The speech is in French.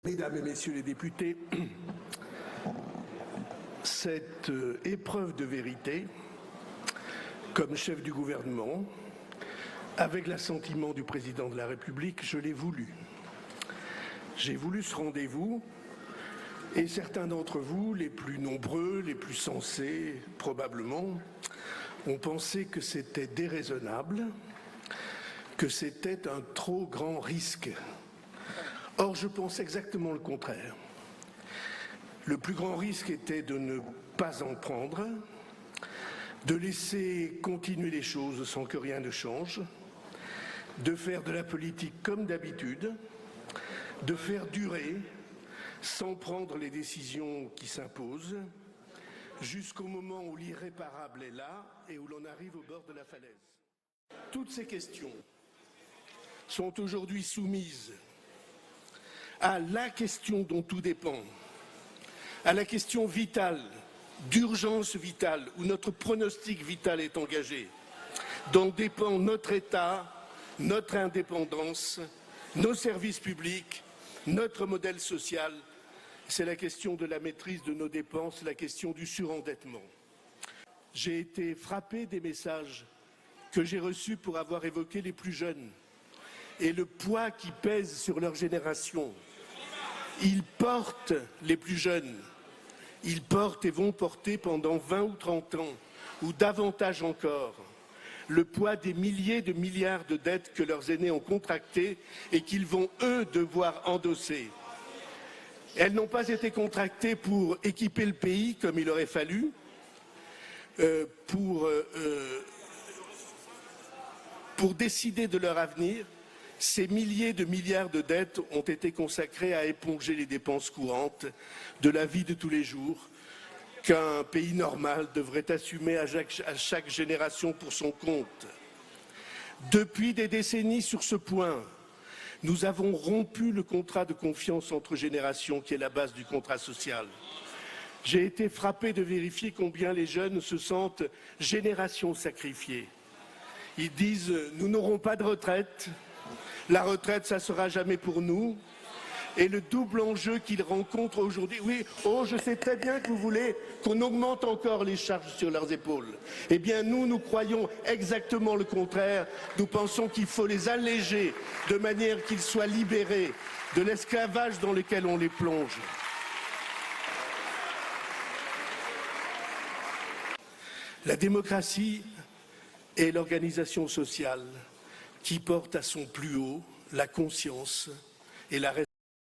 Mesdames et Messieurs les députés, cette épreuve de vérité, comme chef du gouvernement, avec l'assentiment du président de la République, je l'ai voulu. J'ai voulu ce rendez-vous et certains d'entre vous, les plus nombreux, les plus sensés probablement, ont pensé que c'était déraisonnable, que c'était un trop grand risque. Or, je pense exactement le contraire. Le plus grand risque était de ne pas en prendre, de laisser continuer les choses sans que rien ne change, de faire de la politique comme d'habitude, de faire durer sans prendre les décisions qui s'imposent, jusqu'au moment où l'irréparable est là et où l'on arrive au bord de la falaise. Toutes ces questions sont aujourd'hui soumises à la question dont tout dépend, à la question vitale, d'urgence vitale, où notre pronostic vital est engagé, dont dépend notre État, notre indépendance, nos services publics, notre modèle social. C'est la question de la maîtrise de nos dépenses, la question du surendettement. J'ai été frappé des messages que j'ai reçus pour avoir évoqué les plus jeunes et le poids qui pèse sur leur génération. Ils portent, les plus jeunes, ils portent et vont porter pendant 20 ou 30 ans, ou davantage encore, le poids des milliers de milliards de dettes que leurs aînés ont contractées et qu'ils vont, eux, devoir endosser. Elles n'ont pas été contractées pour équiper le pays comme il aurait fallu, pour décider de leur avenir. Ces milliers de milliards de dettes ont été consacrées à éponger les dépenses courantes de la vie de tous les jours qu'un pays normal devrait assumer à chaque génération pour son compte. Depuis des décennies sur ce point, nous avons rompu le contrat de confiance entre générations qui est la base du contrat social. J'ai été frappé de vérifier combien les jeunes se sentent génération sacrifiée. Ils disent « nous n'aurons pas de retraite ». La retraite, ça ne sera jamais pour nous. Et le double enjeu qu'ils rencontrent aujourd'hui, oui, oh, je sais très bien que vous voulez qu'on augmente encore les charges sur leurs épaules. Eh bien, nous croyons exactement le contraire. Nous pensons qu'il faut les alléger de manière qu'ils soient libérés de l'esclavage dans lequel on les plonge. La démocratie est l'organisation sociale qui porte à son plus haut la conscience et la responsabilité.